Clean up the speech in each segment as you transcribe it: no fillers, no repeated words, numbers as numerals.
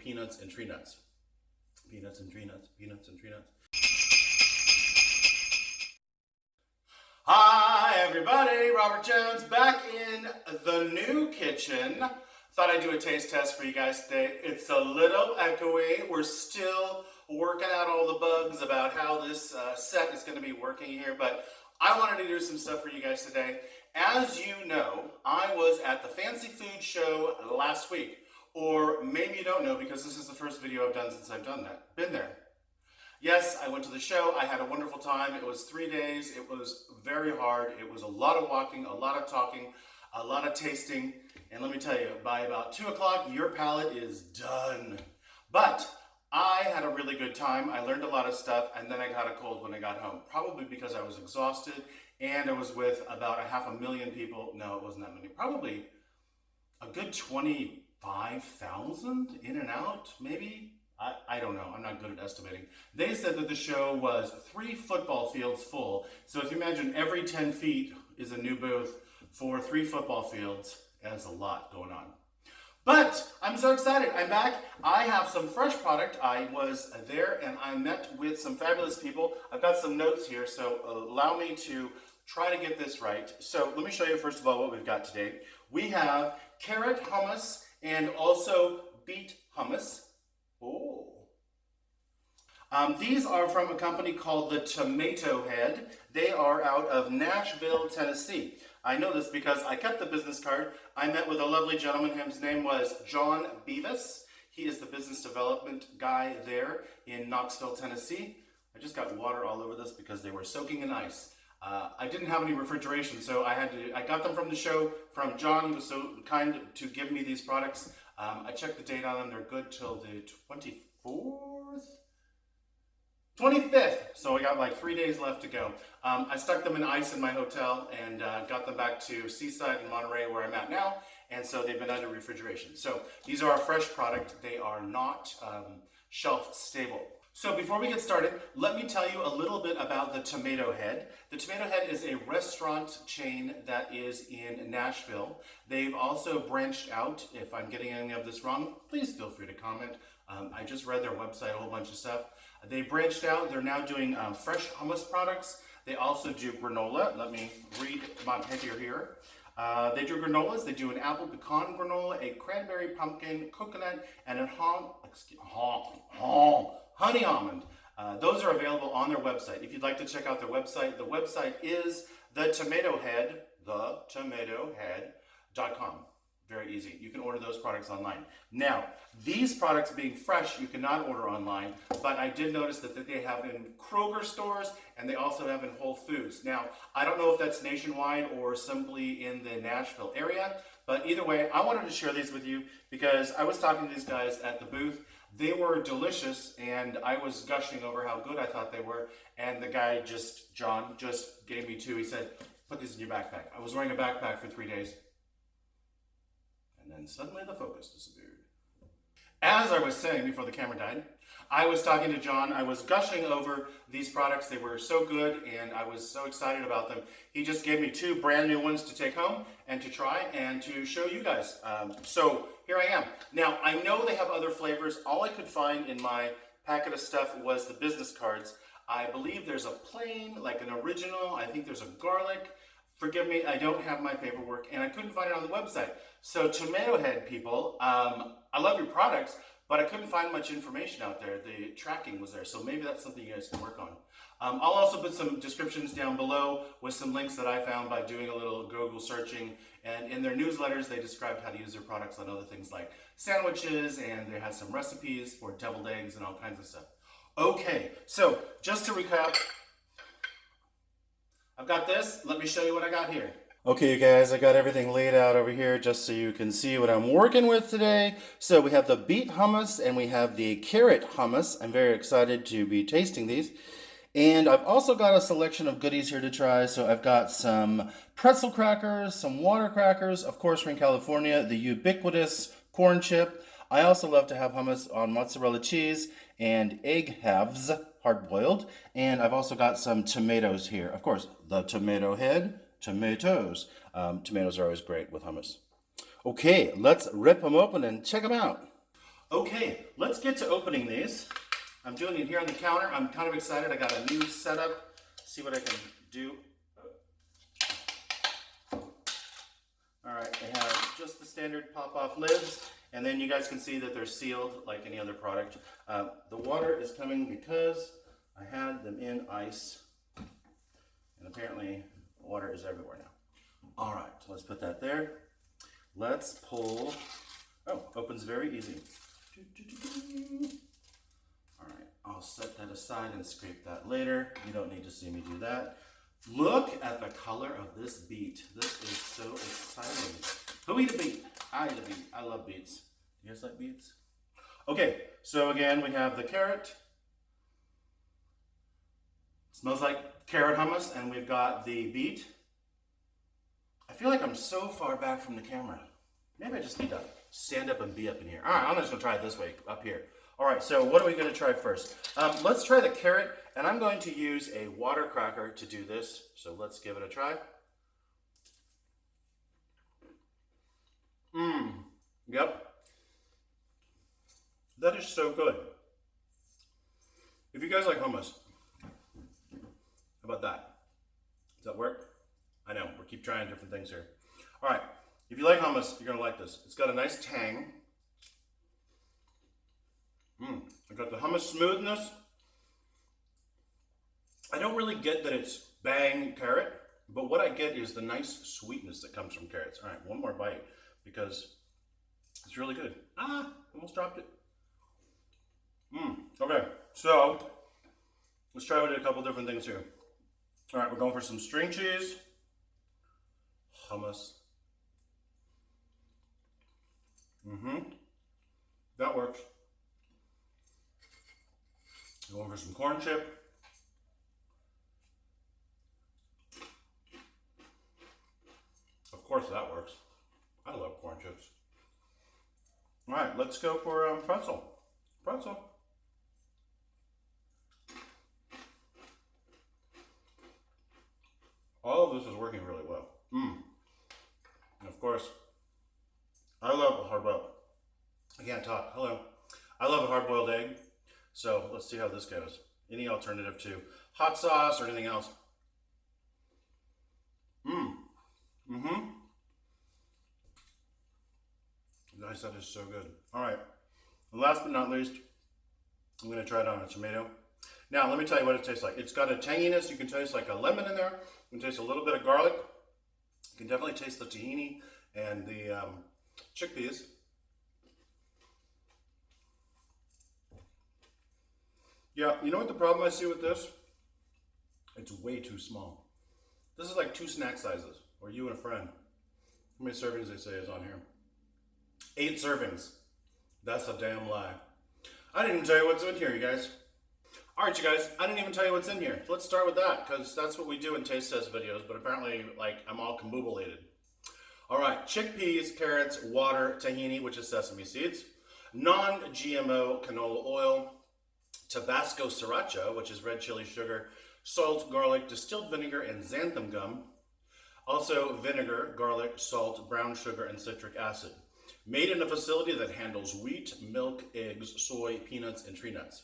peanuts and tree nuts. Peanuts and tree nuts, peanuts and tree nuts. Hi everybody, Robert Jones back in the new kitchen. Thought I'd do a taste test for you guys today. It's a little echoey. We're still working out all the bugs about how this set is going to be working here, but I wanted to do some stuff for you guys today. As you know, I was at the Fancy Food Show last week, or maybe you don't know because this is the first video I've done since I've been there. Yes, I went to the show. I had a wonderful time. It was 3 days. It was very hard. It was a lot of walking, a lot of talking, a lot of tasting. And let me tell you, by about 2 o'clock, your palate is done. But I had a really good time. I learned a lot of stuff, and then I got a cold when I got home. Probably because I was exhausted, and I was with about 500,000 people. No, it wasn't that many. Probably a good 25,000 in and out, maybe. I don't know. I'm not good at estimating. They said that the show was 3 football fields full. So if you imagine every 10 feet is a new booth for 3 football fields, that's a lot going on. But I'm so excited. I'm back. I have some fresh product. I was there and I met with some fabulous people. I've got some notes here, so allow me to try to get this right. So let me show you first of all what we've got today. We have carrot hummus and also beet hummus. Oh. These are from a company called the Tomato Head. They are out of Nashville, Tennessee. I know this because I kept the business card. I met with a lovely gentleman. His name was John Bevis. He is the business development guy there in Knoxville, Tennessee. I just got water all over this because they were soaking in ice. I didn't have any refrigeration, so I got them from the show from John. He was so kind to give me these products. I checked the date on them. They're good till the 25th. So we got like 3 days left to go. I stuck them in ice in my hotel and got them back to Seaside in Monterey where I'm at now. And so they've been under refrigeration. So these are a fresh product. They are not shelf stable. So before we get started, let me tell you a little bit about the Tomato Head. The Tomato Head is a restaurant chain that is in Nashville. They've also branched out. If I'm getting any of this wrong, please feel free to comment. I just read their website, a whole bunch of stuff. They branched out. They're now doing fresh hummus products. They also do granola. Let me read my picture here. They do granolas. They do an apple pecan granola, a cranberry pumpkin, coconut, and a honey almond. Those are available on their website. If you'd like to check out their website, the website is thetomatohead.com. Very easy. You can order those products online. Now, these products being fresh, you cannot order online, but I did notice that they have in Kroger stores and they also have in Whole Foods. Now, I don't know if that's nationwide or simply in the Nashville area, but either way, I wanted to share these with you because I was talking to these guys at the booth. They were delicious, and I was gushing over how good I thought they were, and the guy, John, just gave me 2. He said, put these in your backpack. I was wearing a backpack for 3 days. And then suddenly the focus disappeared. As I was saying before the camera died, I was talking to John. I was gushing over these products. They were so good, and I was so excited about them. He just gave me 2 brand new ones to take home and to try and to show you guys. So here I am. Now, I know they have other flavors. All I could find in my packet of stuff was the business cards. I believe there's a plain, like an original. I think there's a garlic. Forgive me, I don't have my paperwork, and I couldn't find it on the website. So Tomato Head people, I love your products, but I couldn't find much information out there. The tracking was there, so maybe that's something you guys can work on. I'll also put some descriptions down below with some links that I found by doing a little Google searching. And in their newsletters, they described how to use their products on other things like sandwiches, and they had some recipes for deviled eggs and all kinds of stuff. Okay, so just to recap, I've got this. Let me show you what I got here. Okay, you guys, I got everything laid out over here just so you can see what I'm working with today. So we have the beet hummus and we have the carrot hummus. I'm very excited to be tasting these. And I've also got a selection of goodies here to try. So I've got some pretzel crackers, some water crackers. Of course, we're in California, the ubiquitous corn chip. I also love to have hummus on mozzarella cheese and egg halves, hard-boiled. And I've also got some tomatoes here. Of course, the Tomato Head, tomatoes. Tomatoes are always great with hummus. Okay, let's rip them open and check them out. Okay, let's get to opening these. I'm doing it here on the counter. I'm kind of excited. I got a new setup. See what I can do. All right, they have just the standard pop-off lids, and then you guys can see that they're sealed like any other product. The water is coming because I had them in ice, and apparently water is everywhere now. All right, so let's put that there. Let's pull. Oh, opens very easy. All right, I'll set that aside and scrape that later. You don't need to see me do that. Look at the color of this beet. This is so exciting. Who eat a beet? I eat a beet. I love beets. You guys like beets? Okay, so again, we have the carrot. Smells like carrot hummus, and we've got the beet. I feel like I'm so far back from the camera. Maybe I just need to stand up and be up in here. All right, I'm just gonna try it this way, up here. All right, so what are we gonna try first? Let's try the carrot, and I'm going to use a water cracker to do this. So let's give it a try. Yep. That is so good. If you guys like hummus, how about that? Does that work? I know, we keep trying different things here. All right, if you like hummus, you're gonna like this. It's got a nice tang. I got the hummus smoothness. I don't really get that it's bang carrot, but what I get is the nice sweetness that comes from carrots. All right, one more bite because it's really good. Almost dropped it. Okay, so let's try with a couple different things here. All right, we're going for some string cheese, hummus. That works. Going for some corn chip. Of course that works. I love corn chips. All right, let's go for pretzel. Pretzel. All of this is working really well. And of course, I love a hard-boiled. I can't talk. Hello. I love a hard-boiled egg. So let's see how this goes. Any alternative to hot sauce or anything else? Guys, that is so good. All right. And last but not least, I'm going to try it on a tomato. Now, let me tell you what it tastes like. It's got a tanginess. You can taste like a lemon in there. You can taste a little bit of garlic. You can definitely taste the tahini and the chickpeas. Yeah, you know what the problem I see with this? It's way too small. This is like 2 snack sizes, or you and a friend. How many servings they say is on here? 8 servings. That's a damn lie. I didn't even tell you what's in here, you guys. All right, you guys, I didn't even tell you what's in here. Let's start with that, because that's what we do in taste test videos, but apparently, like, I'm all combobulated. All right, chickpeas, carrots, water, tahini, which is sesame seeds, non-GMO canola oil, Tabasco sriracha, which is red chili sugar, salt, garlic, distilled vinegar, and xanthan gum. Also vinegar, garlic, salt, brown sugar, and citric acid. Made in a facility that handles wheat, milk, eggs, soy, peanuts, and tree nuts.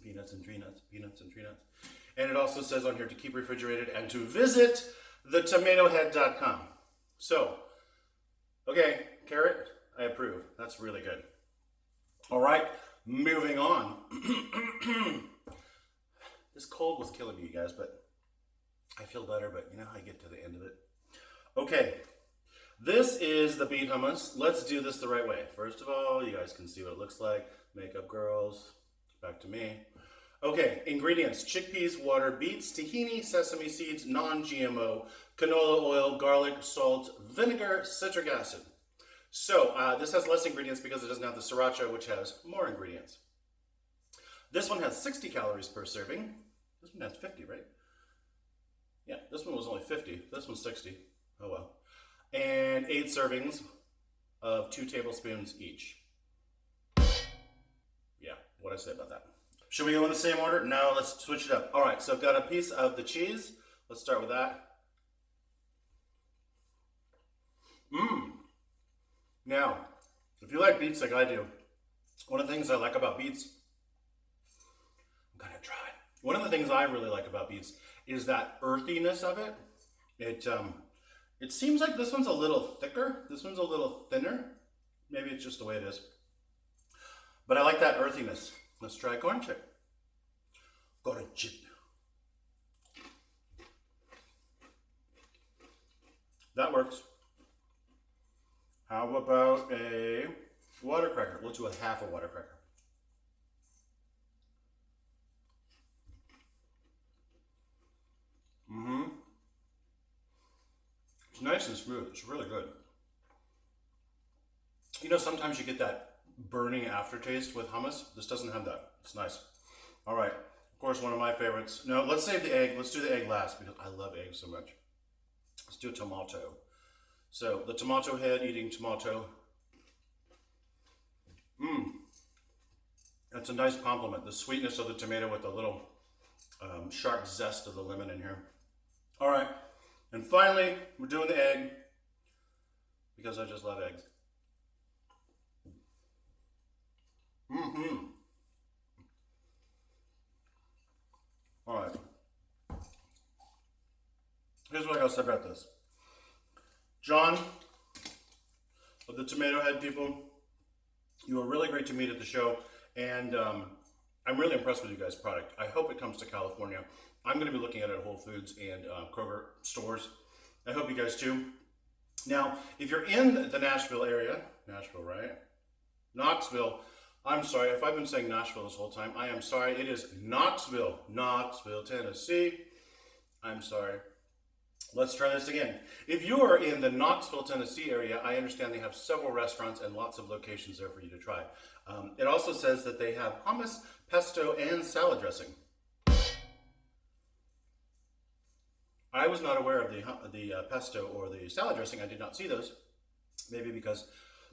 Peanuts and tree nuts, peanuts and tree nuts. And it also says on here to keep refrigerated and to visit thetomatohead.com. So, okay, carrot, I approve. That's really good. All right, moving on. This cold was killing me, you guys, but I feel better, but you know how I get to the end of it. Okay, this is the beet hummus. Let's do this the right way. First of all, you guys can see what it looks like. Makeup girls, back to me. Okay, ingredients: chickpeas, water, beets, tahini, sesame seeds, non-GMO, canola oil, garlic, salt, vinegar, citric acid. So this has less ingredients because it doesn't have the sriracha, which has more ingredients. This one has 60 calories per serving. This one has 50, right? Yeah, this one was only 50. This one's 60. Oh well. And 8 servings of 2 tablespoons each. Yeah, what'd I say about that? Should we go in the same order? No, let's switch it up. All right, so I've got a piece of the cheese. Let's start with that. Now, if you like beets like I do, One of the things I like about beets, I'm gonna try. One of the things I really like about beets is that earthiness of it. It seems like this one's a little thicker. This one's a little thinner. Maybe it's just the way it is. But I like that earthiness. Let's try corn chip. Corn chip. That works. How about a water cracker? Let's do a half a water cracker. It's nice and smooth. It's really good. You know, sometimes you get that burning aftertaste with hummus. This doesn't have that. It's nice. All right. Of course, one of my favorites. No, let's save the egg. Let's do the egg last because I love eggs so much. Let's do a tomato. So the tomato head, eating tomato. That's a nice compliment. The sweetness of the tomato with the little sharp zest of the lemon in here. All right. And finally, we're doing the egg because I just love eggs. All right. Here's what I gotta say about this. John, of the Tomato Head people, you were really great to meet at the show, and I'm really impressed with you guys' product. I hope it comes to California. I'm going to be looking at it at Whole Foods and Kroger stores. I hope you guys do. Now, if you're in the Nashville area, Nashville, right? Knoxville. I'm sorry if I've been saying Nashville this whole time. I am sorry. It is Knoxville, Tennessee. I'm sorry. Let's try this again. If you are in the Knoxville, Tennessee area, I understand they have several restaurants and lots of locations there for you to try. It also says that they have hummus, pesto, and salad dressing. I was not aware of the pesto or the salad dressing. I did not see those. Maybe because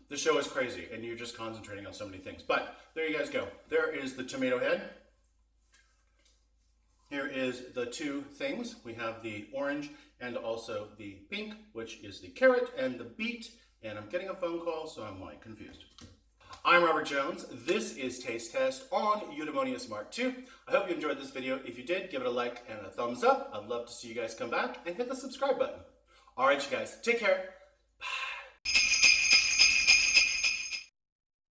the show is crazy and you're just concentrating on so many things. But there you guys go. There is the tomato head. Here is the two things. We have the orange and also the pink, which is the carrot, and the beet. And I'm getting a phone call, so I'm like confused. I'm Robert Jones. This is Taste Test on Eudaemonius Mark II. I hope you enjoyed this video. If you did, give it a like and a thumbs up. I'd love to see you guys come back and hit the subscribe button. All right, you guys, take care.